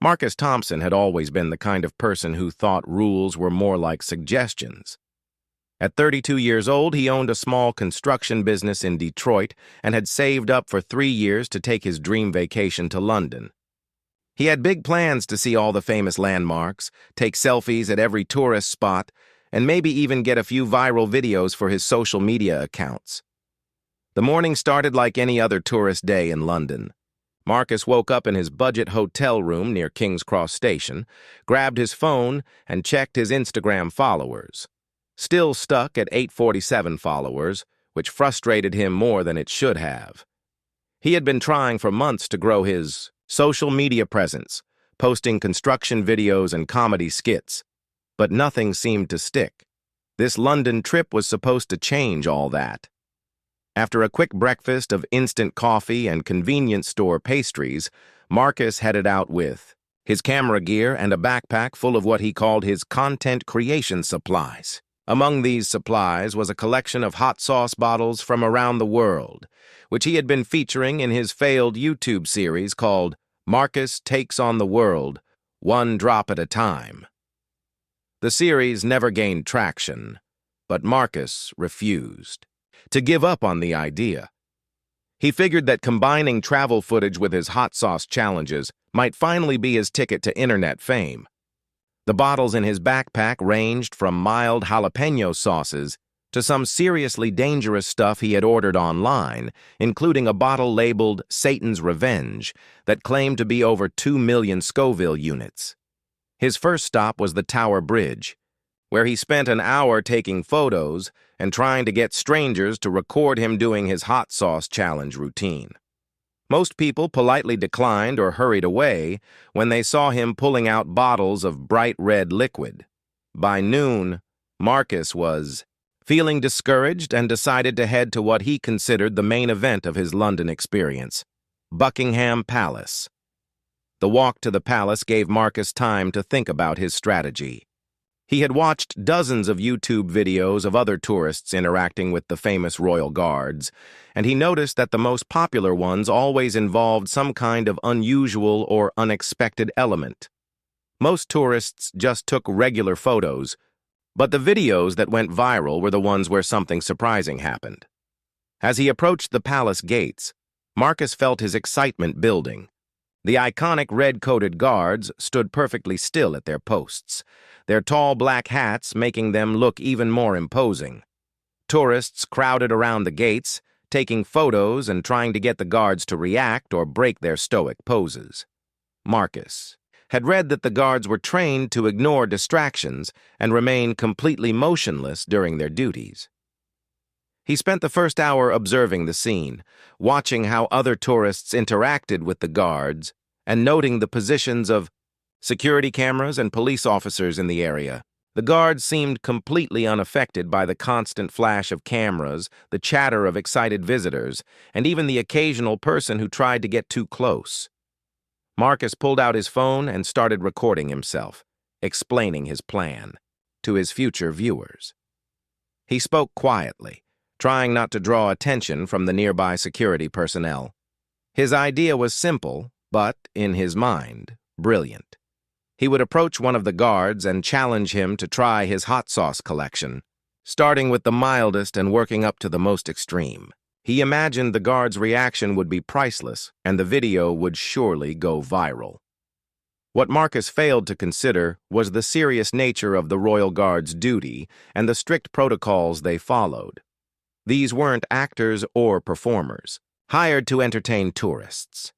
Marcus Thompson had always been the kind of person who thought rules were more like suggestions. At 32 years old, he owned a small construction business in Detroit and had saved up for 3 years to take his dream vacation to London. He had big plans to see all the famous landmarks, take selfies at every tourist spot, and maybe even get a few viral videos for his social media accounts. The morning started like any other tourist day in London. Marcus woke up in his budget hotel room near King's Cross Station, grabbed his phone, and checked his Instagram followers. Still stuck at 847 followers, which frustrated him more than it should have. He had been trying for months to grow his social media presence, posting construction videos and comedy skits, but nothing seemed to stick. This London trip was supposed to change all that. After a quick breakfast of instant coffee and convenience store pastries, Marcus headed out with his camera gear and a backpack full of what he called his content creation supplies. Among these supplies was a collection of hot sauce bottles from around the world, which he had been featuring in his failed YouTube series called Marcus Takes on the World, One Drop at a Time. The series never gained traction, but Marcus refused to give up on the idea. He figured that combining travel footage with his hot sauce challenges might finally be his ticket to internet fame. The bottles in his backpack ranged from mild jalapeno sauces to some seriously dangerous stuff he had ordered online, including a bottle labeled Satan's Revenge that claimed to be over 2 million Scoville units. His first stop was the Tower Bridge, where he spent an hour taking photos and trying to get strangers to record him doing his hot sauce challenge routine. Most people politely declined or hurried away when they saw him pulling out bottles of bright red liquid. By noon, Marcus was feeling discouraged and decided to head to what he considered the main event of his London experience, Buckingham Palace. The walk to the palace gave Marcus time to think about his strategy. He had watched dozens of YouTube videos of other tourists interacting with the famous royal guards, and he noticed that the most popular ones always involved some kind of unusual or unexpected element. Most tourists just took regular photos, but the videos that went viral were the ones where something surprising happened. As he approached the palace gates, Marcus felt his excitement building. The iconic red-coated guards stood perfectly still at their posts, their tall black hats making them look even more imposing. Tourists crowded around the gates, taking photos and trying to get the guards to react or break their stoic poses. Marcus had read that the guards were trained to ignore distractions and remain completely motionless during their duties. He spent the first hour observing the scene, watching how other tourists interacted with the guards and noting the positions of security cameras and police officers in the area. The guards seemed completely unaffected by the constant flash of cameras, the chatter of excited visitors, and even the occasional person who tried to get too close. Marcus pulled out his phone and started recording himself, explaining his plan to his future viewers. He spoke quietly, trying not to draw attention from the nearby security personnel. His idea was simple, but, in his mind, brilliant. He would approach one of the guards and challenge him to try his hot sauce collection, starting with the mildest and working up to the most extreme. He imagined the guard's reaction would be priceless, and the video would surely go viral. What Marcus failed to consider was the serious nature of the Royal Guard's duty and the strict protocols they followed. These weren't actors or performers, hired to entertain tourists.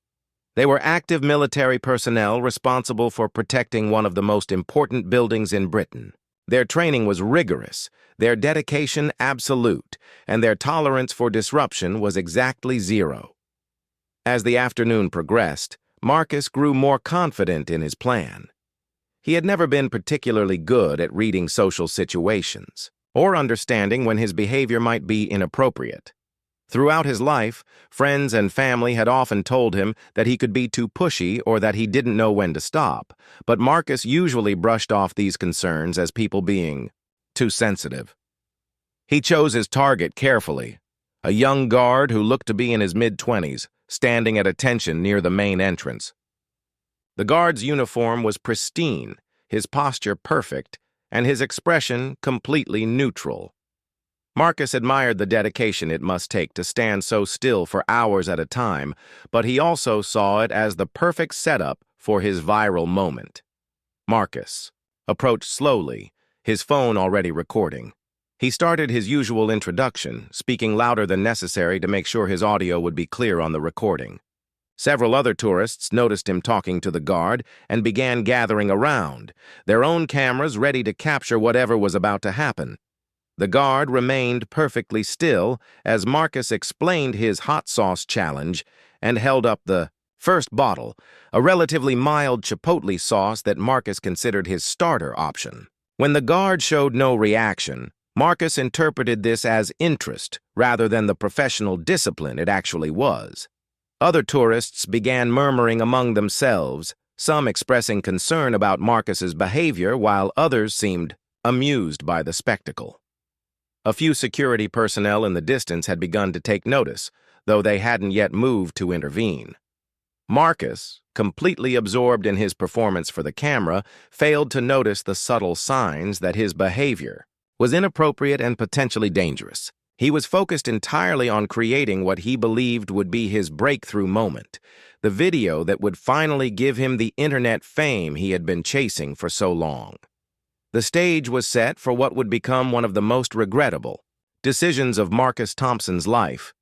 They were active military personnel responsible for protecting one of the most important buildings in Britain. Their training was rigorous, their dedication absolute, and their tolerance for disruption was exactly zero. As the afternoon progressed, Marcus grew more confident in his plan. He had never been particularly good at reading social situations or understanding when his behavior might be inappropriate. Throughout his life, friends and family had often told him that he could be too pushy or that he didn't know when to stop, but Marcus usually brushed off these concerns as people being too sensitive. He chose his target carefully, a young guard who looked to be in his mid-20s, standing at attention near the main entrance. The guard's uniform was pristine, his posture perfect, and his expression completely neutral. Marcus admired the dedication it must take to stand so still for hours at a time, but he also saw it as the perfect setup for his viral moment. Marcus approached slowly, his phone already recording. He started his usual introduction, speaking louder than necessary to make sure his audio would be clear on the recording. Several other tourists noticed him talking to the guard and began gathering around, their own cameras ready to capture whatever was about to happen. The guard remained perfectly still as Marcus explained his hot sauce challenge and held up the first bottle, a relatively mild chipotle sauce that Marcus considered his starter option. When the guard showed no reaction, Marcus interpreted this as interest rather than the professional discipline it actually was. Other tourists began murmuring among themselves, some expressing concern about Marcus's behavior while others seemed amused by the spectacle. A few security personnel in the distance had begun to take notice, though they hadn't yet moved to intervene. Marcus, completely absorbed in his performance for the camera, failed to notice the subtle signs that his behavior was inappropriate and potentially dangerous. He was focused entirely on creating what he believed would be his breakthrough moment, the video that would finally give him the internet fame he had been chasing for so long. The stage was set for what would become one of the most regrettable decisions of Marcus Thompson's life,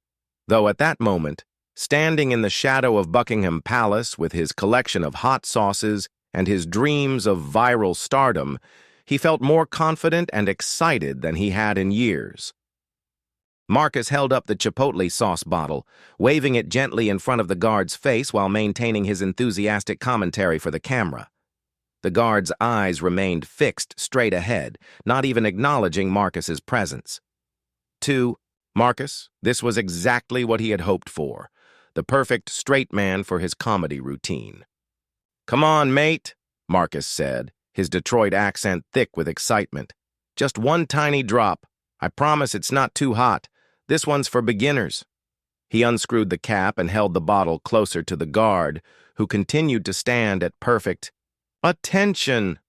though at that moment, standing in the shadow of Buckingham Palace with his collection of hot sauces and his dreams of viral stardom, he felt more confident and excited than he had in years. Marcus held up the chipotle sauce bottle, waving it gently in front of the guard's face while maintaining his enthusiastic commentary for the camera. The guard's eyes remained fixed straight ahead, not even acknowledging Marcus's presence. To Marcus, this was exactly what he had hoped for, the perfect straight man for his comedy routine. "Come on, mate," Marcus said, his Detroit accent thick with excitement. "Just one tiny drop. I promise it's not too hot. This one's for beginners." He unscrewed the cap and held the bottle closer to the guard, who continued to stand at perfect attention.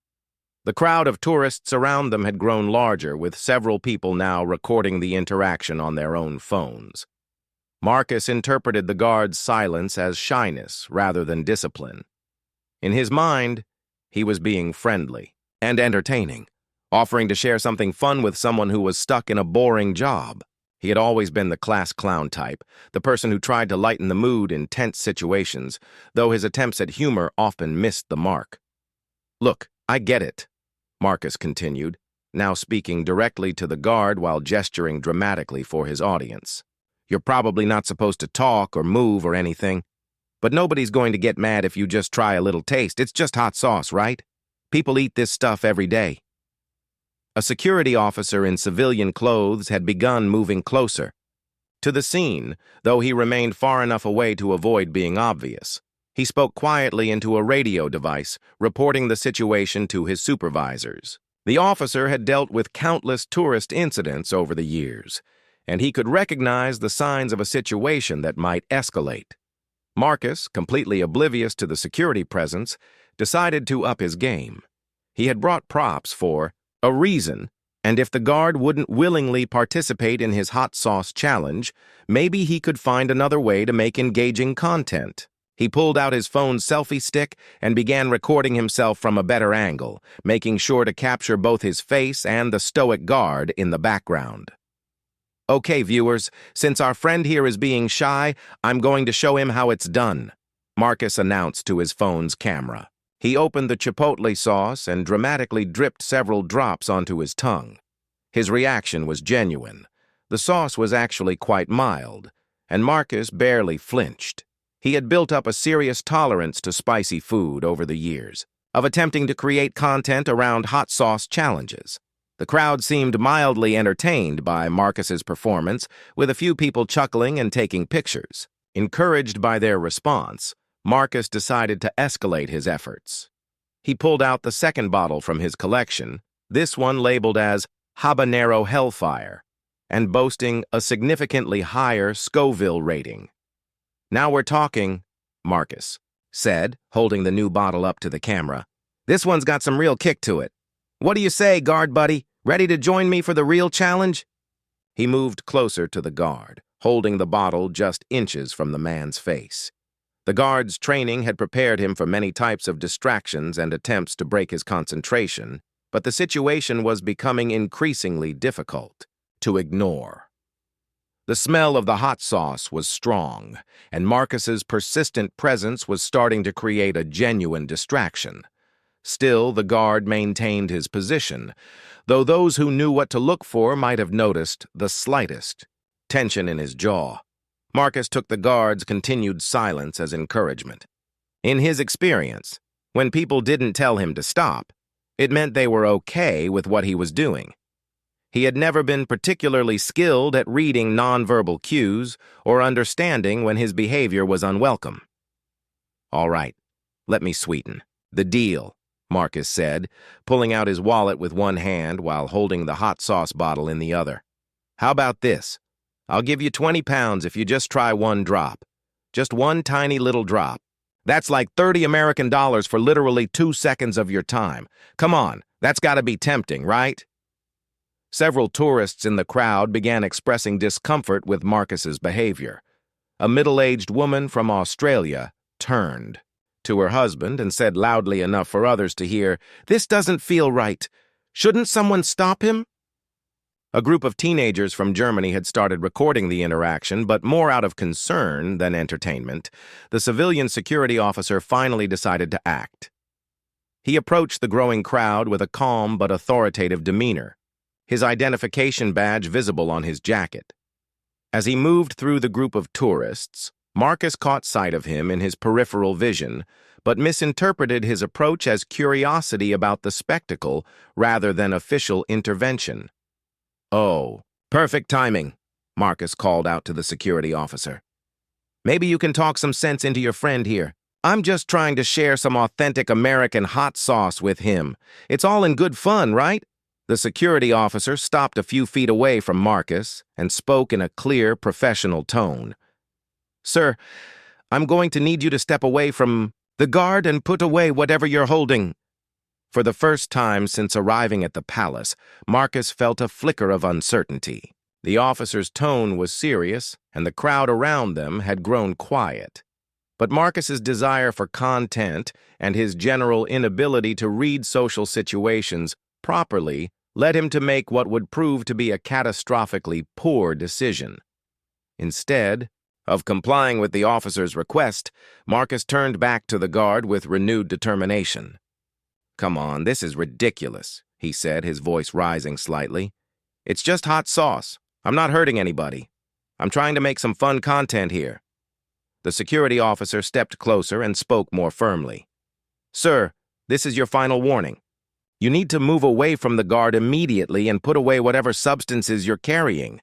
The crowd of tourists around them had grown larger, with several people now recording the interaction on their own phones. Marcus interpreted the guard's silence as shyness rather than discipline. In his mind, he was being friendly and entertaining, offering to share something fun with someone who was stuck in a boring job. He had always been the class clown type, the person who tried to lighten the mood in tense situations, though his attempts at humor often missed the mark. "Look, I get it," Marcus continued, now speaking directly to the guard while gesturing dramatically for his audience. "You're probably not supposed to talk or move or anything, but nobody's going to get mad if you just try a little taste. It's just hot sauce, right? People eat this stuff every day." A security officer in civilian clothes had begun moving closer to the scene, though he remained far enough away to avoid being obvious. He spoke quietly into a radio device, reporting the situation to his supervisors. The officer had dealt with countless tourist incidents over the years, and he could recognize the signs of a situation that might escalate. Marcus, completely oblivious to the security presence, decided to up his game. He had brought props for a reason, and if the guard wouldn't willingly participate in his hot sauce challenge, maybe he could find another way to make engaging content. He pulled out his phone's selfie stick and began recording himself from a better angle, making sure to capture both his face and the stoic guard in the background. "Okay, viewers, since our friend here is being shy, I'm going to show him how it's done," Marcus announced to his phone's camera. He opened the chipotle sauce and dramatically dripped several drops onto his tongue. His reaction was genuine. The sauce was actually quite mild, and Marcus barely flinched. He had built up a serious tolerance to spicy food over the years, of attempting to create content around hot sauce challenges. The crowd seemed mildly entertained by Marcus's performance, with a few people chuckling and taking pictures. Encouraged by their response, Marcus decided to escalate his efforts. He pulled out the second bottle from his collection, this one labeled as Habanero Hellfire, and boasting a significantly higher Scoville rating. "Now we're talking," Marcus said, holding the new bottle up to the camera. "This one's got some real kick to it. What do you say, guard buddy? Ready to join me for the real challenge?" He moved closer to the guard, holding the bottle just inches from the man's face. The guard's training had prepared him for many types of distractions and attempts to break his concentration, but the situation was becoming increasingly difficult to ignore. The smell of the hot sauce was strong, and Marcus's persistent presence was starting to create a genuine distraction. Still, the guard maintained his position, though those who knew what to look for might have noticed the slightest tension in his jaw. Marcus took the guard's continued silence as encouragement. In his experience, when people didn't tell him to stop, it meant they were okay with what he was doing. He had never been particularly skilled at reading nonverbal cues or understanding when his behavior was unwelcome. "All right, let me sweeten the deal," Marcus said, pulling out his wallet with one hand while holding the hot sauce bottle in the other. "How about this? I'll give you 20 pounds if you just try one drop. Just one tiny little drop. That's like 30 American dollars for literally 2 seconds of your time. Come on, that's gotta be tempting, right?" Several tourists in the crowd began expressing discomfort with Marcus's behavior. A middle-aged woman from Australia turned to her husband and said loudly enough for others to hear, "This doesn't feel right. Shouldn't someone stop him?" A group of teenagers from Germany had started recording the interaction, but more out of concern than entertainment, the civilian security officer finally decided to act. He approached the growing crowd with a calm but authoritative demeanor, his identification badge visible on his jacket. As he moved through the group of tourists, Marcus caught sight of him in his peripheral vision, but misinterpreted his approach as curiosity about the spectacle rather than official intervention. "Oh, perfect timing," Marcus called out to the security officer. "Maybe you can talk some sense into your friend here. I'm just trying to share some authentic American hot sauce with him. It's all in good fun, right?" The security officer stopped a few feet away from Marcus and spoke in a clear, professional tone. "Sir, I'm going to need you to step away from the guard and put away whatever you're holding." For the first time since arriving at the palace, Marcus felt a flicker of uncertainty. The officer's tone was serious, and the crowd around them had grown quiet. But Marcus's desire for content and his general inability to read social situations properly led him to make what would prove to be a catastrophically poor decision. Instead of complying with the officer's request, Marcus turned back to the guard with renewed determination. "Come on, this is ridiculous," he said, his voice rising slightly. "It's just hot sauce. I'm not hurting anybody. I'm trying to make some fun content here." The security officer stepped closer and spoke more firmly. "Sir, this is your final warning. You need to move away from the guard immediately and put away whatever substances you're carrying."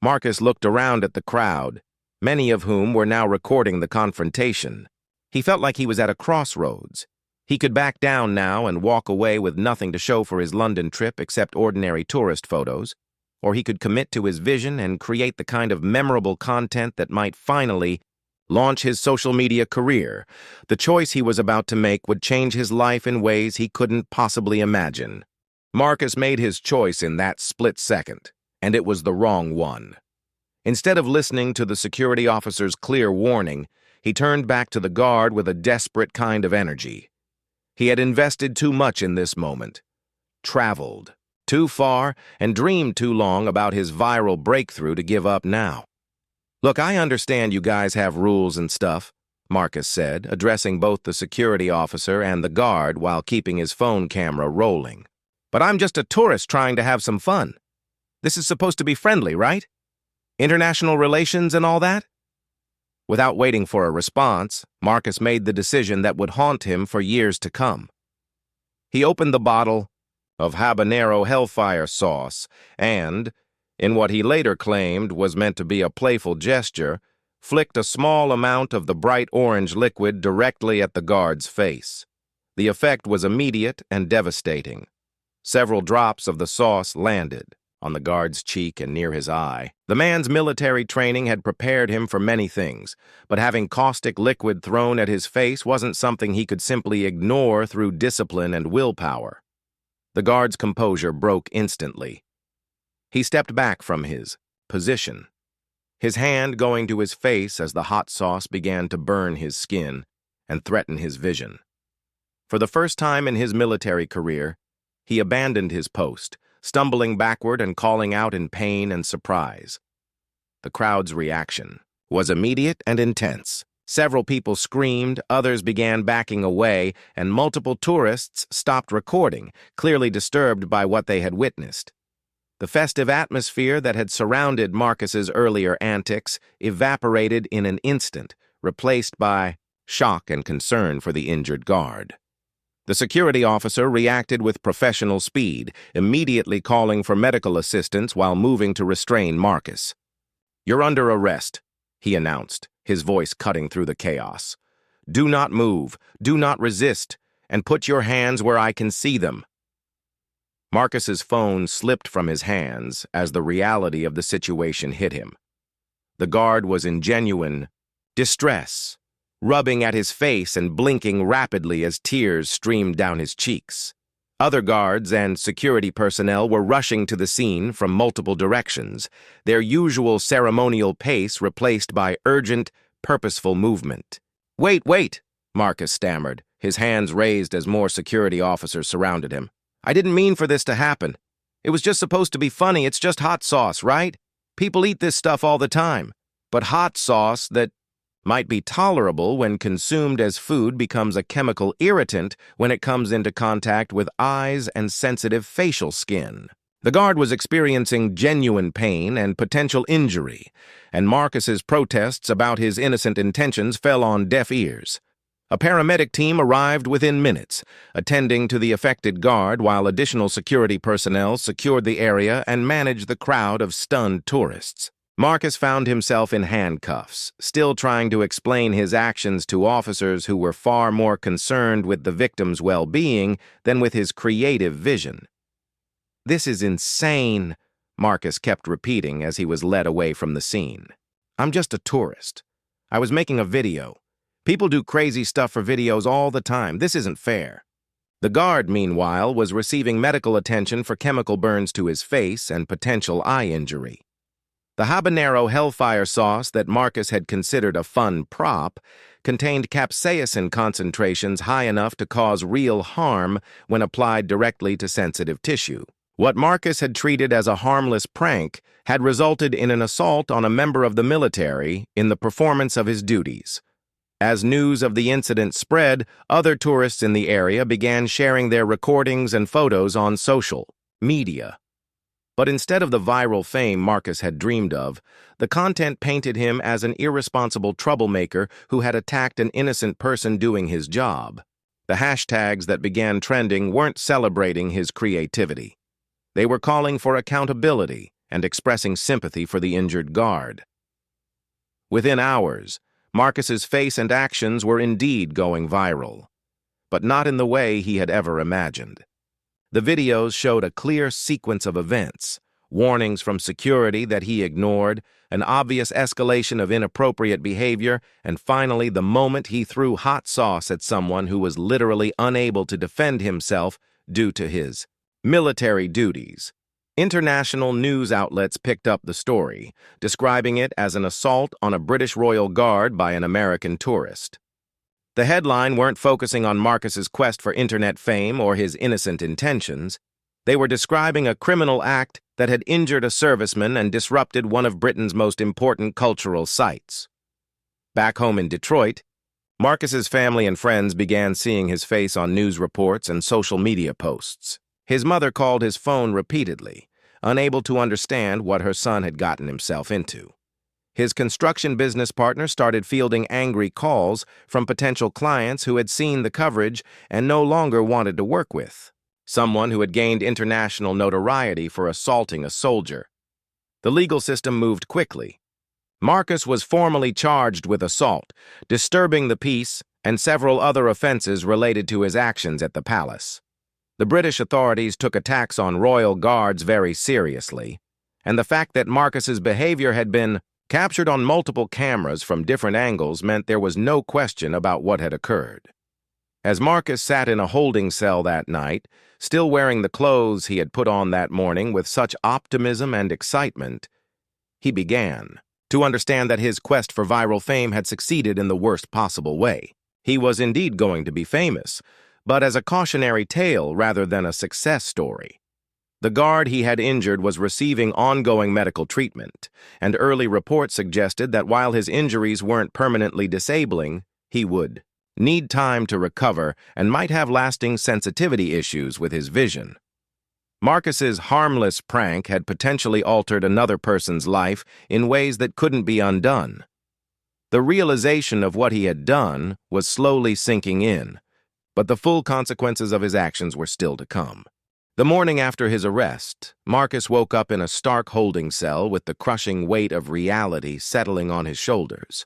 Marcus looked around at the crowd, many of whom were now recording the confrontation. He felt like he was at a crossroads. He could back down now and walk away with nothing to show for his London trip except ordinary tourist photos, or he could commit to his vision and create the kind of memorable content that might finally launch his social media career. The choice he was about to make would change his life in ways he couldn't possibly imagine. Marcus made his choice in that split second, and it was the wrong one. Instead of listening to the security officer's clear warning, he turned back to the guard with a desperate kind of energy. He had invested too much in this moment, traveled too far, and dreamed too long about his viral breakthrough to give up now. "Look, I understand you guys have rules and stuff," Marcus said, addressing both the security officer and the guard while keeping his phone camera rolling. "But I'm just a tourist trying to have some fun. This is supposed to be friendly, right? International relations and all that?" Without waiting for a response, Marcus made the decision that would haunt him for years to come. He opened the bottle of habanero hellfire sauce and, in what he later claimed was meant to be a playful gesture, flicked a small amount of the bright orange liquid directly at the guard's face. The effect was immediate and devastating. Several drops of the sauce landed, on the guard's cheek and near his eye. The man's military training had prepared him for many things, but having caustic liquid thrown at his face wasn't something he could simply ignore through discipline and willpower. The guard's composure broke instantly. He stepped back from his position, his hand going to his face as the hot sauce began to burn his skin and threaten his vision. For the first time in his military career, he abandoned his post, stumbling backward and calling out in pain and surprise. The crowd's reaction was immediate and intense. Several people screamed, others began backing away, and multiple tourists stopped recording, clearly disturbed by what they had witnessed. The festive atmosphere that had surrounded Marcus's earlier antics evaporated in an instant, replaced by shock and concern for the injured guard. The security officer reacted with professional speed, immediately calling for medical assistance while moving to restrain Marcus. "You're under arrest," he announced, his voice cutting through the chaos. "Do not move, do not resist, and put your hands where I can see them." Marcus's phone slipped from his hands as the reality of the situation hit him. The guard was in genuine distress, rubbing at his face and blinking rapidly as tears streamed down his cheeks. Other guards and security personnel were rushing to the scene from multiple directions, their usual ceremonial pace replaced by urgent, purposeful movement. Wait, Marcus stammered, his hands raised as more security officers surrounded him. "I didn't mean for this to happen. It was just supposed to be funny. It's just hot sauce, right? People eat this stuff all the time. But hot sauce that might be tolerable when consumed as food becomes a chemical irritant when it comes into contact with eyes and sensitive facial skin." The guard was experiencing genuine pain and potential injury, and Marcus's protests about his innocent intentions fell on deaf ears. A paramedic team arrived within minutes, attending to the affected guard while additional security personnel secured the area and managed the crowd of stunned tourists. Marcus found himself in handcuffs, still trying to explain his actions to officers who were far more concerned with the victim's well-being than with his creative vision. "This is insane," Marcus kept repeating as he was led away from the scene. "I'm just a tourist. I was making a video. People do crazy stuff for videos all the time. This isn't fair." The guard, meanwhile, was receiving medical attention for chemical burns to his face and potential eye injury. The habanero hellfire sauce that Marcus had considered a fun prop contained capsaicin concentrations high enough to cause real harm when applied directly to sensitive tissue. What Marcus had treated as a harmless prank had resulted in an assault on a member of the military in the performance of his duties. As news of the incident spread, other tourists in the area began sharing their recordings and photos on social media. But instead of the viral fame Marcus had dreamed of, the content painted him as an irresponsible troublemaker who had attacked an innocent person doing his job. The hashtags that began trending weren't celebrating his creativity. They were calling for accountability and expressing sympathy for the injured guard. Within hours, Marcus's face and actions were indeed going viral, but not in the way he had ever imagined. The videos showed a clear sequence of events, warnings from security that he ignored, an obvious escalation of inappropriate behavior, and finally the moment he threw hot sauce at someone who was literally unable to defend himself due to his military duties. International news outlets picked up the story, describing it as an assault on a British Royal Guard by an American tourist. The headline weren't focusing on Marcus's quest for internet fame or his innocent intentions. They were describing a criminal act that had injured a serviceman and disrupted one of Britain's most important cultural sites. Back home in Detroit, Marcus's family and friends began seeing his face on news reports and social media posts. His mother called his phone repeatedly, unable to understand what her son had gotten himself into. His construction business partner started fielding angry calls from potential clients who had seen the coverage and no longer wanted to work with someone who had gained international notoriety for assaulting a soldier. The legal system moved quickly. Marcus was formally charged with assault, disturbing the peace, and several other offenses related to his actions at the palace. The British authorities took attacks on royal guards very seriously, and the fact that Marcus's behavior had been captured on multiple cameras from different angles meant there was no question about what had occurred. As Marcus sat in a holding cell that night, still wearing the clothes he had put on that morning with such optimism and excitement, he began to understand that his quest for viral fame had succeeded in the worst possible way. He was indeed going to be famous, but as a cautionary tale rather than a success story. The guard he had injured was receiving ongoing medical treatment, and early reports suggested that while his injuries weren't permanently disabling, he would need time to recover and might have lasting sensitivity issues with his vision. Marcus's harmless prank had potentially altered another person's life in ways that couldn't be undone. The realization of what he had done was slowly sinking in, but the full consequences of his actions were still to come. The morning after his arrest, Marcus woke up in a stark holding cell with the crushing weight of reality settling on his shoulders.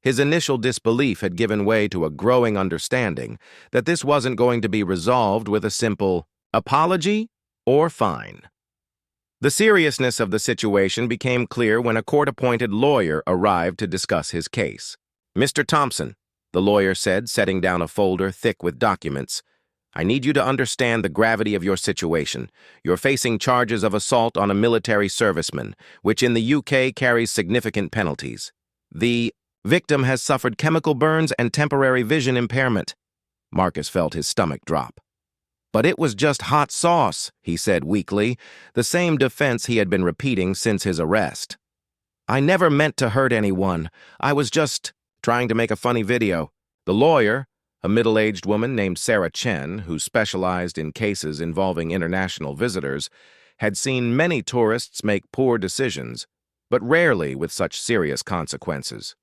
His initial disbelief had given way to a growing understanding that this wasn't going to be resolved with a simple apology or fine. The seriousness of the situation became clear when a court-appointed lawyer arrived to discuss his case. "Mr. Thompson," the lawyer said, setting down a folder thick with documents, "I need you to understand the gravity of your situation. You're facing charges of assault on a military serviceman, which in the UK carries significant penalties. The victim has suffered chemical burns and temporary vision impairment." Marcus felt his stomach drop. "But it was just hot sauce," he said weakly, the same defense he had been repeating since his arrest. "I never meant to hurt anyone. I was just trying to make a funny video." The lawyer, a middle-aged woman named Sarah Chen, who specialized in cases involving international visitors, had seen many tourists make poor decisions, but rarely with such serious consequences.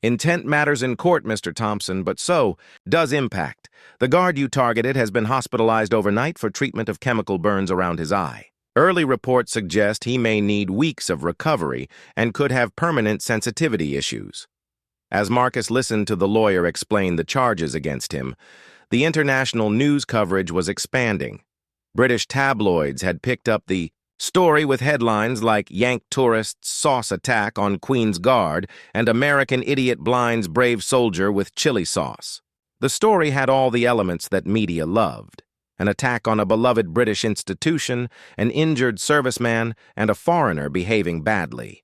"Intent matters in court, Mr. Thompson, but so does impact. The guard you targeted has been hospitalized overnight for treatment of chemical burns around his eye. Early reports suggest he may need weeks of recovery and could have permanent sensitivity issues." As Marcus listened to the lawyer explain the charges against him, the international news coverage was expanding. British tabloids had picked up the story with headlines like "Yank Tourists Sauce Attack on Queen's Guard" and "American Idiot Blinds Brave Soldier with Chili Sauce." The story had all the elements that media loved: an attack on a beloved British institution, an injured serviceman, and a foreigner behaving badly.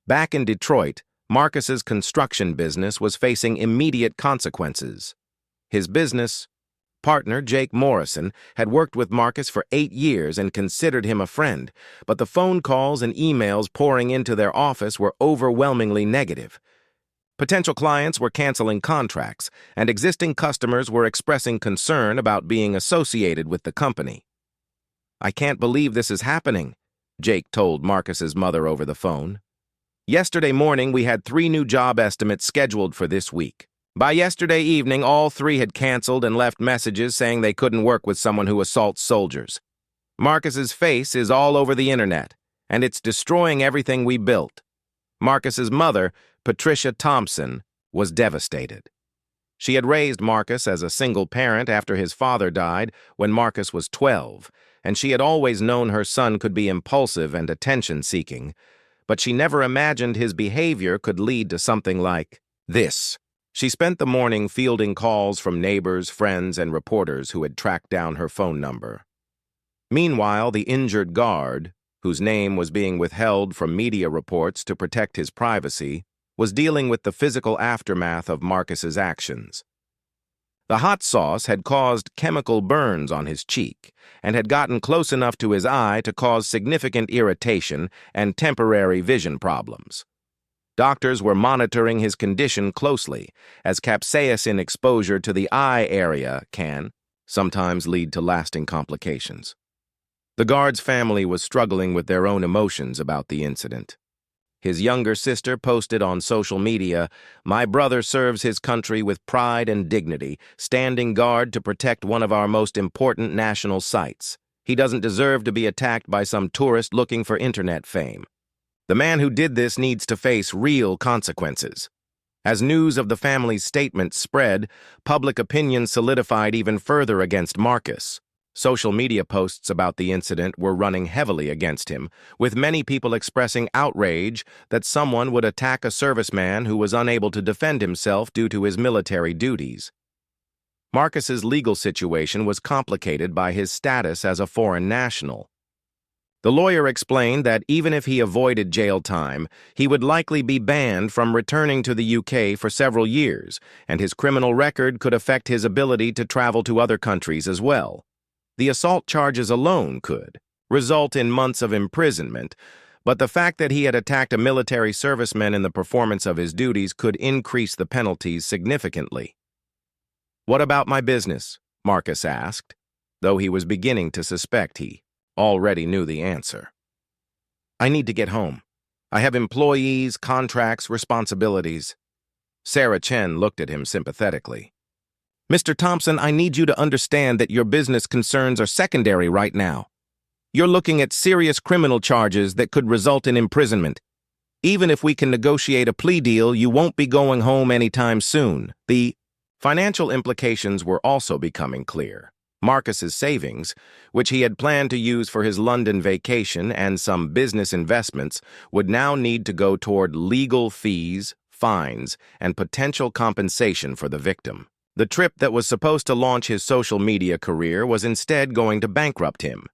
Back in Detroit, Marcus's construction business was facing immediate consequences. His business partner, Jake Morrison, had worked with Marcus for 8 years and considered him a friend, but the phone calls and emails pouring into their office were overwhelmingly negative. Potential clients were canceling contracts, and existing customers were expressing concern about being associated with the company. "I can't believe this is happening," Jake told Marcus's mother over the phone. "Yesterday morning, we had 3 new job estimates scheduled for this week. By yesterday evening, all 3 had canceled and left messages saying they couldn't work with someone who assaults soldiers. Marcus's face is all over the internet, and it's destroying everything we built." Marcus's mother, Patricia Thompson, was devastated. She had raised Marcus as a single parent after his father died when Marcus was 12, and she had always known her son could be impulsive and attention-seeking, but she never imagined his behavior could lead to something like this. She spent the morning fielding calls from neighbors, friends, and reporters who had tracked down her phone number. Meanwhile, the injured guard, whose name was being withheld from media reports to protect his privacy, was dealing with the physical aftermath of Marcus's actions. The hot sauce had caused chemical burns on his cheek and had gotten close enough to his eye to cause significant irritation and temporary vision problems. Doctors were monitoring his condition closely, as capsaicin exposure to the eye area can sometimes lead to lasting complications. The guard's family was struggling with their own emotions about the incident. His younger sister posted on social media, "My brother serves his country with pride and dignity, standing guard to protect one of our most important national sites. He doesn't deserve to be attacked by some tourist looking for internet fame. The man who did this needs to face real consequences." As news of the family's statement spread, public opinion solidified even further against Marcus. Social media posts about the incident were running heavily against him, with many people expressing outrage that someone would attack a serviceman who was unable to defend himself due to his military duties. Marcus's legal situation was complicated by his status as a foreign national. The lawyer explained that even if he avoided jail time, he would likely be banned from returning to the UK for several years, and his criminal record could affect his ability to travel to other countries as well. The assault charges alone could result in months of imprisonment, but the fact that he had attacked a military serviceman in the performance of his duties could increase the penalties significantly. "What about my business?" Marcus asked, though he was beginning to suspect he already knew the answer. "I need to get home. I have employees, contracts, responsibilities." Sarah Chen looked at him sympathetically. "Mr. Thompson, I need you to understand that your business concerns are secondary right now. You're looking at serious criminal charges that could result in imprisonment. Even if we can negotiate a plea deal, you won't be going home anytime soon." The financial implications were also becoming clear. Marcus's savings, which he had planned to use for his London vacation and some business investments, would now need to go toward legal fees, fines, and potential compensation for the victim. The trip that was supposed to launch his social media career was instead going to bankrupt him.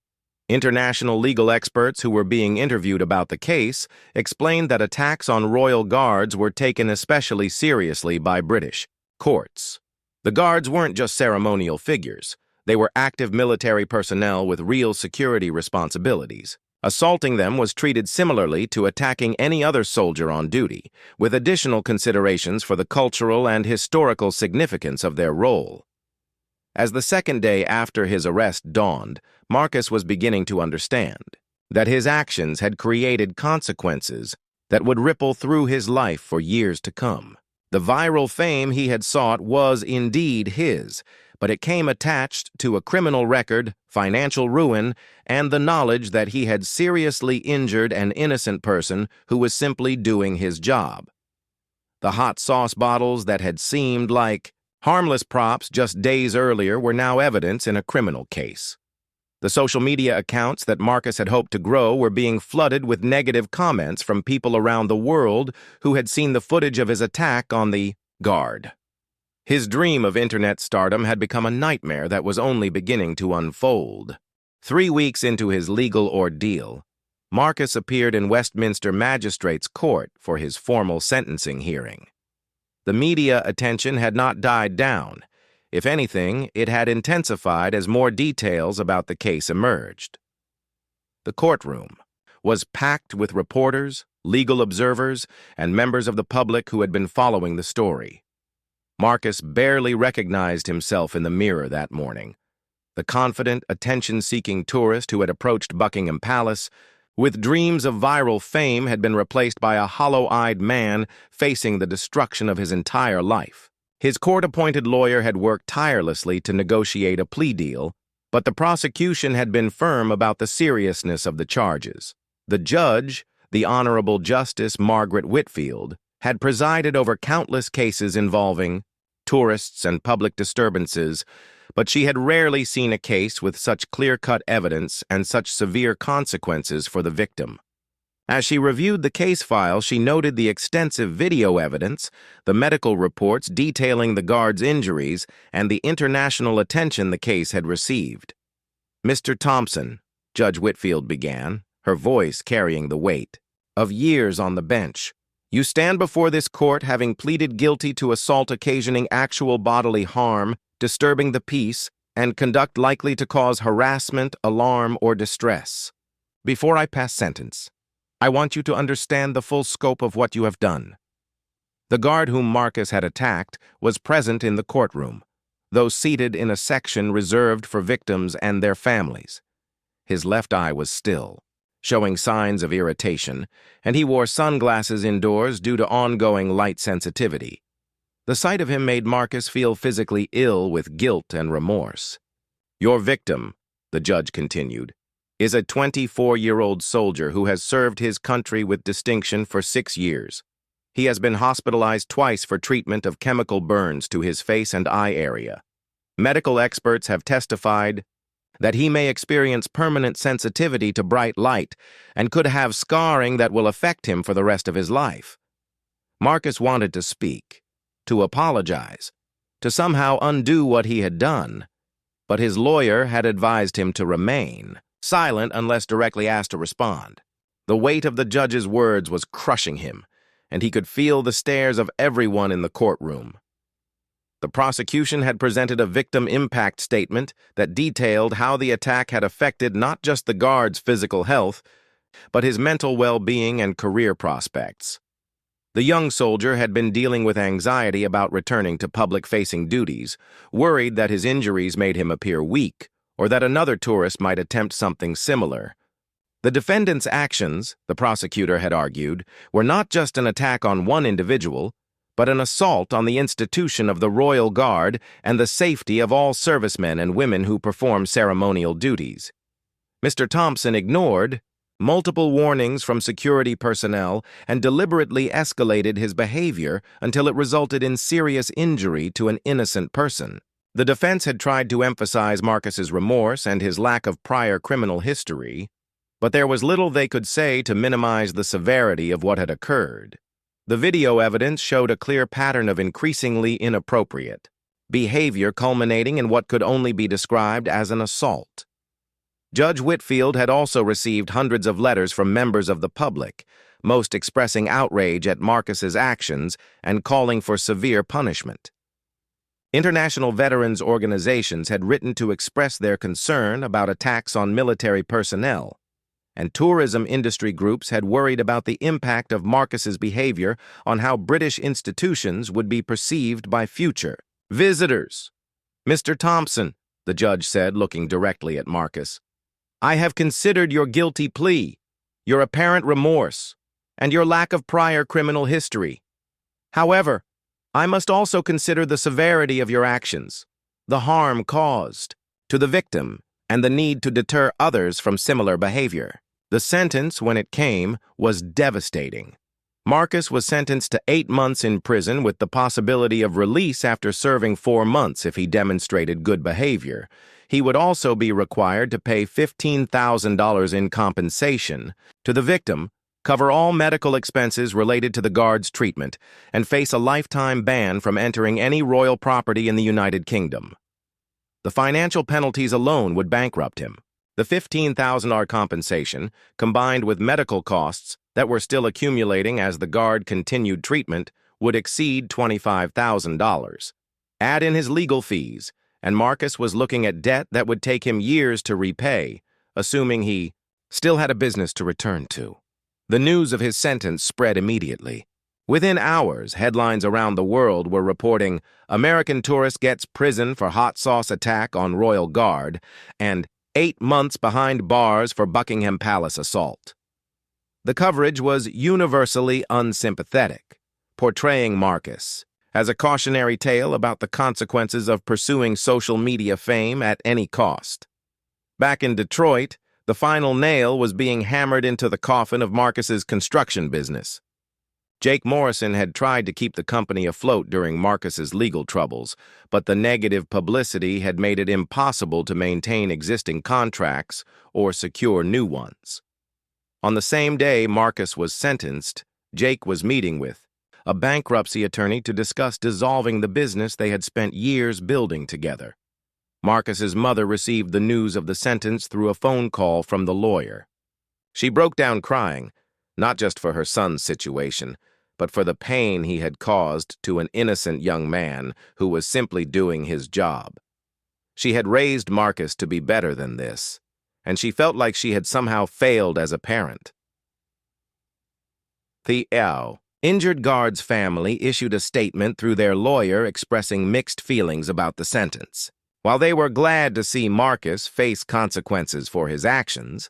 International legal experts who were being interviewed about the case explained that attacks on royal guards were taken especially seriously by British courts. The guards weren't just ceremonial figures. They were active military personnel with real security responsibilities. Assaulting them was treated similarly to attacking any other soldier on duty, with additional considerations for the cultural and historical significance of their role. As the second day after his arrest dawned, Marcus was beginning to understand that his actions had created consequences that would ripple through his life for years to come. The viral fame he had sought was indeed his, but it came attached to a criminal record, financial ruin, and the knowledge that he had seriously injured an innocent person who was simply doing his job. The hot sauce bottles that had seemed like harmless props just days earlier were now evidence in a criminal case. The social media accounts that Marcus had hoped to grow were being flooded with negative comments from people around the world who had seen the footage of his attack on the guard. His dream of internet stardom had become a nightmare that was only beginning to unfold. 3 weeks into his legal ordeal, Marcus appeared in Westminster Magistrates' Court for his formal sentencing hearing. The media attention had not died down. If anything, it had intensified as more details about the case emerged. The courtroom was packed with reporters, legal observers, and members of the public who had been following the story. Marcus barely recognized himself in the mirror that morning. The confident, attention-seeking tourist who had approached Buckingham Palace with dreams of viral fame had been replaced by a hollow-eyed man facing the destruction of his entire life. His court-appointed lawyer had worked tirelessly to negotiate a plea deal, but the prosecution had been firm about the seriousness of the charges. The judge, the Honorable Justice Margaret Whitfield, had presided over countless cases involving tourists and public disturbances, but she had rarely seen a case with such clear-cut evidence and such severe consequences for the victim. As she reviewed the case file, she noted the extensive video evidence, the medical reports detailing the guard's injuries, and the international attention the case had received. "Mr. Thompson," Judge Whitfield began, her voice carrying the weight of years on the bench, "you stand before this court having pleaded guilty to assault occasioning actual bodily harm, disturbing the peace, and conduct likely to cause harassment, alarm, or distress. Before I pass sentence, I want you to understand the full scope of what you have done." The guard whom Marcus had attacked was present in the courtroom, though seated in a section reserved for victims and their families. His left eye was still, showing signs of irritation, and he wore sunglasses indoors due to ongoing light sensitivity. The sight of him made Marcus feel physically ill with guilt and remorse. "Your victim," the judge continued, "is a 24-year-old soldier who has served his country with distinction for 6 years. He has been hospitalized twice for treatment of chemical burns to his face and eye area. Medical experts have testified that he may experience permanent sensitivity to bright light and could have scarring that will affect him for the rest of his life. Marcus wanted to speak, to apologize, to somehow undo what he had done, but his lawyer had advised him to remain silent unless directly asked to respond. The weight of the judge's words was crushing him, and he could feel the stares of everyone in the courtroom. The prosecution had presented a victim impact statement that detailed how the attack had affected not just the guard's physical health, but his mental well-being and career prospects. The young soldier had been dealing with anxiety about returning to public-facing duties, worried that his injuries made him appear weak, or that another tourist might attempt something similar. The defendant's actions, the prosecutor had argued, were not just an attack on one individual, but an assault on the institution of the Royal Guard and the safety of all servicemen and women who perform ceremonial duties. Mr. Thompson ignored multiple warnings from security personnel and deliberately escalated his behavior until it resulted in serious injury to an innocent person. The defense had tried to emphasize Marcus's remorse and his lack of prior criminal history, but there was little they could say to minimize the severity of what had occurred. The video evidence showed a clear pattern of increasingly inappropriate behavior culminating in what could only be described as an assault. Judge Whitfield had also received hundreds of letters from members of the public, most expressing outrage at Marcus's actions and calling for severe punishment. International veterans organizations had written to express their concern about attacks on military personnel, and tourism industry groups had worried about the impact of Marcus's behavior on how British institutions would be perceived by future visitors. "Mr. Thompson," the judge said, looking directly at Marcus, "I have considered your guilty plea, your apparent remorse, and your lack of prior criminal history. However, I must also consider the severity of your actions, the harm caused to the victim, and the need to deter others from similar behavior." The sentence, when it came, was devastating. Marcus was sentenced to 8 months in prison with the possibility of release after serving 4 months if he demonstrated good behavior. He would also be required to pay $15,000 in compensation to the victim, cover all medical expenses related to the guard's treatment, and face a lifetime ban from entering any royal property in the United Kingdom. The financial penalties alone would bankrupt him. The $15,000 compensation, combined with medical costs that were still accumulating as the guard continued treatment, would exceed $25,000. Add in his legal fees, and Marcus was looking at debt that would take him years to repay, assuming he still had a business to return to. The news of his sentence spread immediately. Within hours, headlines around the world were reporting American tourist gets prison for hot sauce attack on Royal Guard and 8 months behind bars for Buckingham Palace assault. The coverage was universally unsympathetic, portraying Marcus as a cautionary tale about the consequences of pursuing social media fame at any cost. Back in Detroit, the final nail was being hammered into the coffin of Marcus's construction business. Jake Morrison had tried to keep the company afloat during Marcus's legal troubles, but the negative publicity had made it impossible to maintain existing contracts or secure new ones. On the same day Marcus was sentenced, Jake was meeting with a bankruptcy attorney to discuss dissolving the business they had spent years building together. Marcus's mother received the news of the sentence through a phone call from the lawyer. She broke down crying, not just for her son's situation, but for the pain he had caused to an innocent young man who was simply doing his job. She had raised Marcus to be better than this, and she felt like she had somehow failed as a parent. The injured guard's family issued a statement through their lawyer expressing mixed feelings about the sentence. While they were glad to see Marcus face consequences for his actions,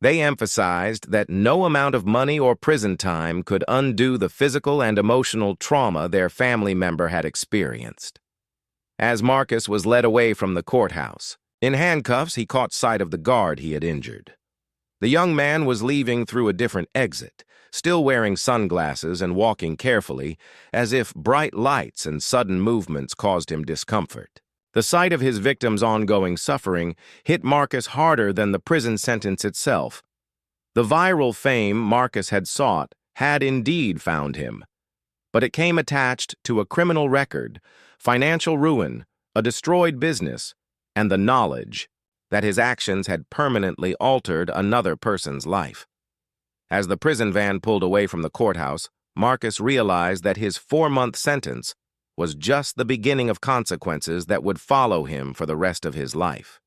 they emphasized that no amount of money or prison time could undo the physical and emotional trauma their family member had experienced. As Marcus was led away from the courthouse, in handcuffs he caught sight of the guard he had injured. The young man was leaving through a different exit, still wearing sunglasses and walking carefully, as if bright lights and sudden movements caused him discomfort. The sight of his victim's ongoing suffering hit Marcus harder than the prison sentence itself. The viral fame Marcus had sought had indeed found him, but it came attached to a criminal record, financial ruin, a destroyed business, and the knowledge that his actions had permanently altered another person's life. As the prison van pulled away from the courthouse, Marcus realized that his 4-month sentence was just the beginning of consequences that would follow him for the rest of his life.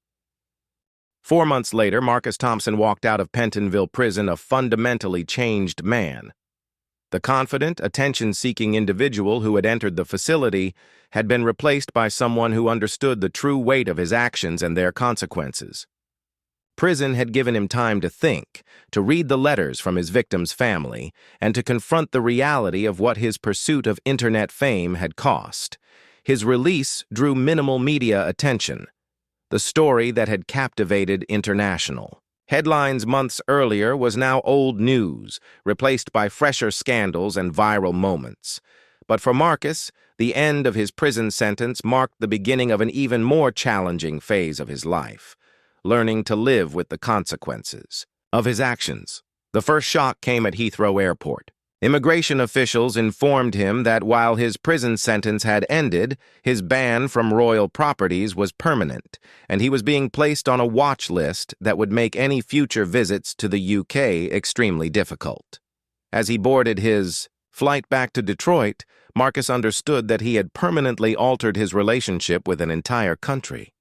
4 months later, Marcus Thompson walked out of Pentonville Prison a fundamentally changed man. The confident, attention-seeking individual who had entered the facility had been replaced by someone who understood the true weight of his actions and their consequences. Prison had given him time to think, to read the letters from his victim's family, and to confront the reality of what his pursuit of internet fame had cost. His release drew minimal media attention. The story that had captivated international headlines months earlier was now old news, replaced by fresher scandals and viral moments. But for Marcus, the end of his prison sentence marked the beginning of an even more challenging phase of his life, learning to live with the consequences of his actions. The first shock came at Heathrow Airport. Immigration officials informed him that while his prison sentence had ended, his ban from royal properties was permanent, and he was being placed on a watch list that would make any future visits to the UK extremely difficult. As he boarded his flight back to Detroit, Marcus understood that he had permanently altered his relationship with an entire country.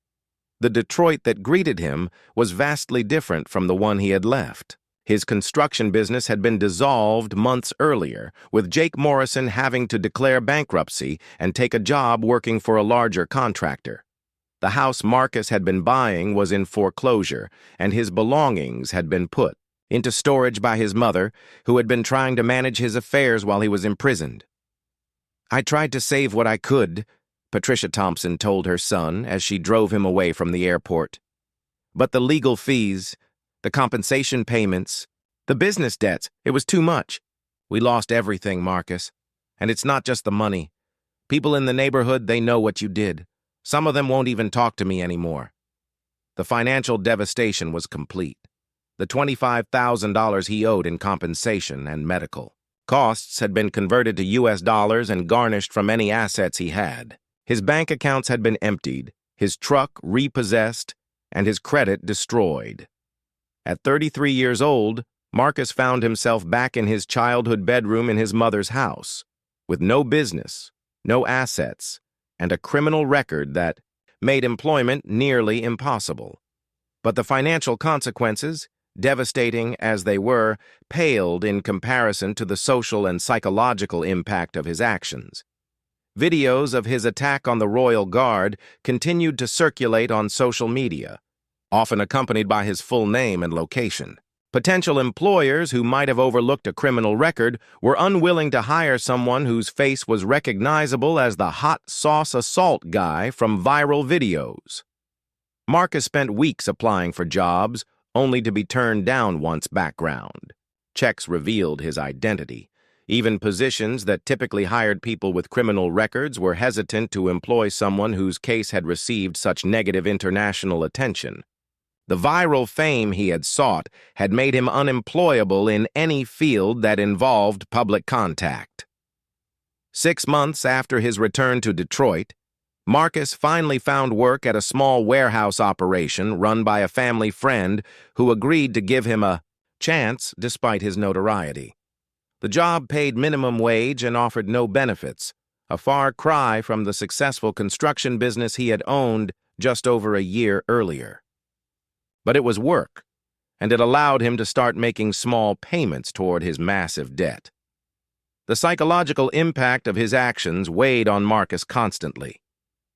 The Detroit that greeted him was vastly different from the one he had left. His construction business had been dissolved months earlier, with Jake Morrison having to declare bankruptcy and take a job working for a larger contractor. The house Marcus had been buying was in foreclosure, and his belongings had been put into storage by his mother, who had been trying to manage his affairs while he was imprisoned. "I tried to save what I could," Patricia Thompson told her son as she drove him away from the airport. "But the legal fees, the compensation payments, the business debts, it was too much. We lost everything, Marcus. And it's not just the money. People in the neighborhood, they know what you did. Some of them won't even talk to me anymore." The financial devastation was complete. The $25,000 he owed in compensation and medical costs had been converted to US dollars and garnished from any assets he had. His bank accounts had been emptied, his truck repossessed, and his credit destroyed. At 33 years old, Marcus found himself back in his childhood bedroom in his mother's house, with no business, no assets, and a criminal record that made employment nearly impossible. But the financial consequences, devastating as they were, paled in comparison to the social and psychological impact of his actions. Videos of his attack on the Royal Guard continued to circulate on social media, often accompanied by his full name and location. Potential employers who might have overlooked a criminal record were unwilling to hire someone whose face was recognizable as the hot sauce assault guy from viral videos. Marcus spent weeks applying for jobs, only to be turned down once background checks revealed his identity. Even positions that typically hired people with criminal records were hesitant to employ someone whose case had received such negative international attention. The viral fame he had sought had made him unemployable in any field that involved public contact. 6 months after his return to Detroit, Marcus finally found work at a small warehouse operation run by a family friend who agreed to give him a chance despite his notoriety. The job paid minimum wage and offered no benefits, a far cry from the successful construction business he had owned just over a year earlier. But it was work, and it allowed him to start making small payments toward his massive debt. The psychological impact of his actions weighed on Marcus constantly.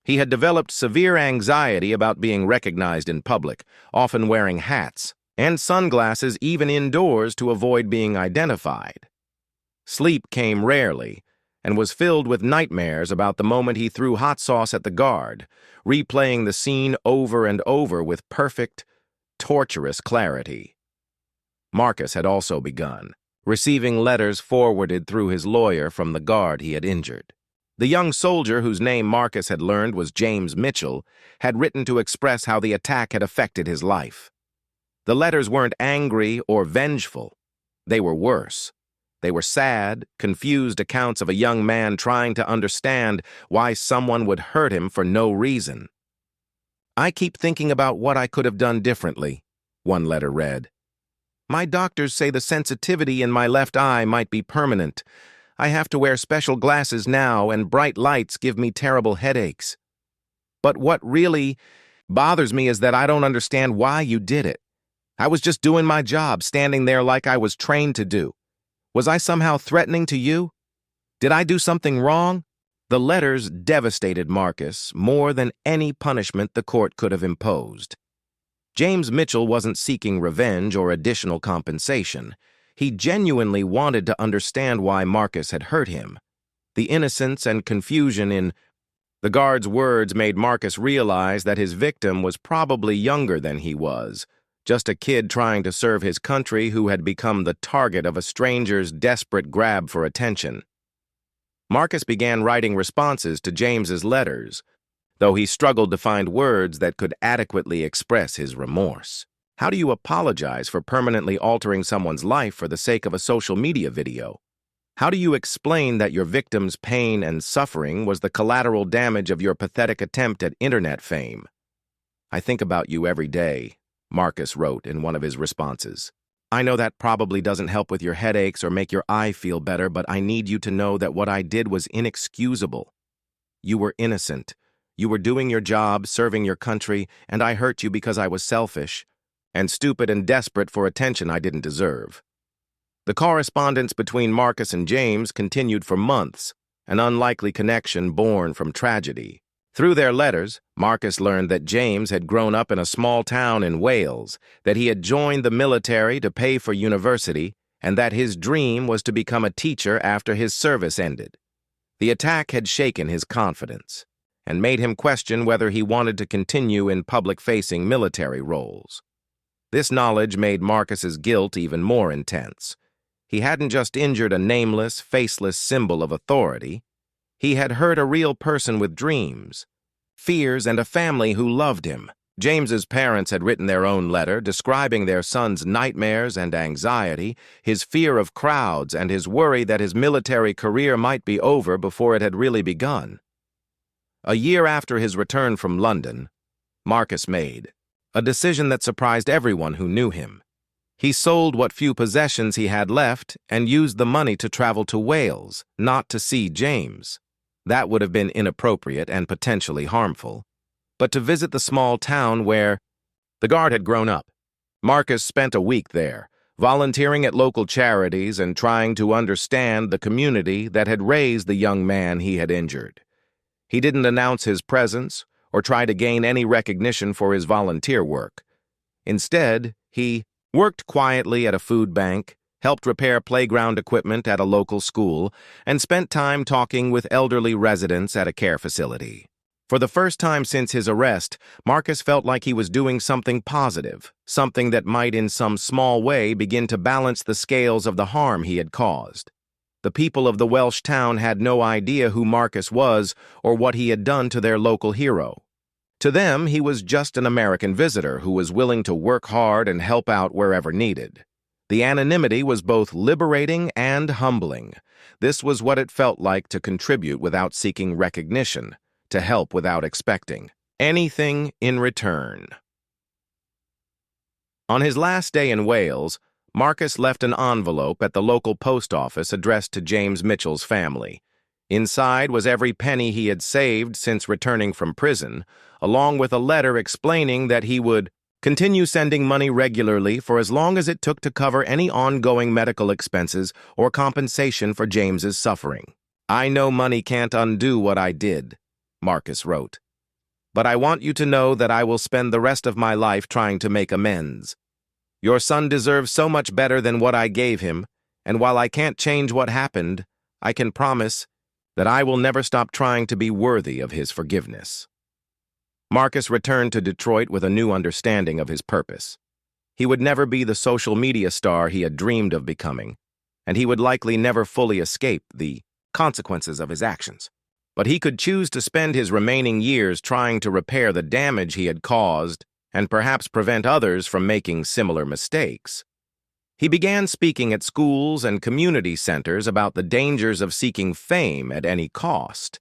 He had developed severe anxiety about being recognized in public, often wearing hats and sunglasses even indoors to avoid being identified. Sleep came rarely and was filled with nightmares about the moment he threw hot sauce at the guard, replaying the scene over and over with perfect, torturous clarity. Marcus had also begun receiving letters forwarded through his lawyer from the guard he had injured. The young soldier, whose name Marcus had learned was James Mitchell, had written to express how the attack had affected his life. The letters weren't angry or vengeful. They were worse. They were sad, confused accounts of a young man trying to understand why someone would hurt him for no reason. "I keep thinking about what I could have done differently," one letter read. "My doctors say the sensitivity in my left eye might be permanent. I have to wear special glasses now, and bright lights give me terrible headaches. But what really bothers me is that I don't understand why you did it. I was just doing my job, standing there like I was trained to do. Was I somehow threatening to you? Did I do something wrong?" The letters devastated Marcus more than any punishment the court could have imposed. James Mitchell wasn't seeking revenge or additional compensation. He genuinely wanted to understand why Marcus had hurt him. The innocence and confusion in the guard's words made Marcus realize that his victim was probably younger than he was, just a kid trying to serve his country who had become the target of a stranger's desperate grab for attention. Marcus began writing responses to James's letters, though he struggled to find words that could adequately express his remorse. How do you apologize for permanently altering someone's life for the sake of a social media video? How do you explain that your victim's pain and suffering was the collateral damage of your pathetic attempt at internet fame? "I think about you every day," Marcus wrote in one of his responses. "I know that probably doesn't help with your headaches or make your eye feel better, but I need you to know that what I did was inexcusable. You were innocent. You were doing your job, serving your country, and I hurt you because I was selfish and stupid and desperate for attention I didn't deserve." The correspondence between Marcus and James continued for months, an unlikely connection born from tragedy. Through their letters, Marcus learned that James had grown up in a small town in Wales, that he had joined the military to pay for university, and that his dream was to become a teacher after his service ended. The attack had shaken his confidence and made him question whether he wanted to continue in public-facing military roles. This knowledge made Marcus's guilt even more intense. He hadn't just injured a nameless, faceless symbol of authority. He had hurt a real person with dreams, fears, and a family who loved him. James's parents had written their own letter describing their son's nightmares and anxiety, his fear of crowds, and his worry that his military career might be over before it had really begun. A year after his return from London, Marcus made a decision that surprised everyone who knew him. He sold what few possessions he had left and used the money to travel to Wales, not to see James. That would have been inappropriate and potentially harmful, but to visit the small town where the guard had grown up. Marcus spent a week there, volunteering at local charities and trying to understand the community that had raised the young man he had injured. He didn't announce his presence or try to gain any recognition for his volunteer work. Instead, he worked quietly at a food bank, helped repair playground equipment at a local school, and spent time talking with elderly residents at a care facility. For the first time since his arrest, Marcus felt like he was doing something positive, something that might in some small way begin to balance the scales of the harm he had caused. The people of the Welsh town had no idea who Marcus was or what he had done to their local hero. To them, he was just an American visitor who was willing to work hard and help out wherever needed. The anonymity was both liberating and humbling. This was what it felt like to contribute without seeking recognition, to help without expecting anything in return. On his last day in Wales, Marcus left an envelope at the local post office addressed to James Mitchell's family. Inside was every penny he had saved since returning from prison, along with a letter explaining that he would continue sending money regularly for as long as it took to cover any ongoing medical expenses or compensation for James's suffering. "I know money can't undo what I did," Marcus wrote, "but I want you to know that I will spend the rest of my life trying to make amends. Your son deserves so much better than what I gave him, and while I can't change what happened, I can promise that I will never stop trying to be worthy of his forgiveness." Marcus returned to Detroit with a new understanding of his purpose. He would never be the social media star he had dreamed of becoming, and he would likely never fully escape the consequences of his actions. But he could choose to spend his remaining years trying to repair the damage he had caused and perhaps prevent others from making similar mistakes. He began speaking at schools and community centers about the dangers of seeking fame at any cost,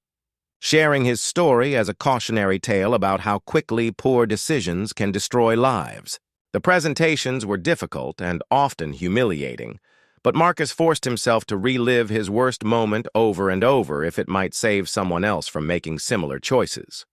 sharing his story as a cautionary tale about how quickly poor decisions can destroy lives. The presentations were difficult and often humiliating, but Marcus forced himself to relive his worst moment over and over if it might save someone else from making similar choices.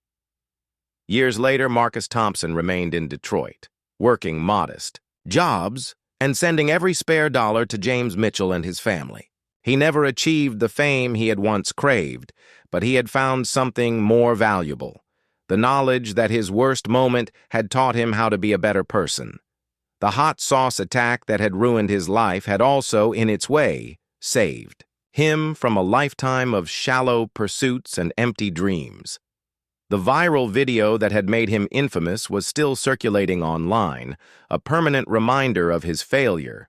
Years later, Marcus Thompson remained in Detroit, working modest jobs and sending every spare dollar to James Mitchell and his family. He never achieved the fame he had once craved, but he had found something more valuable: the knowledge that his worst moment had taught him how to be a better person. The hot sauce attack that had ruined his life had also, in its way, saved him from a lifetime of shallow pursuits and empty dreams. The viral video that had made him infamous was still circulating online, a permanent reminder of his failure.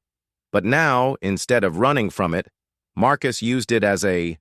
But now, instead of running from it, Marcus used it as a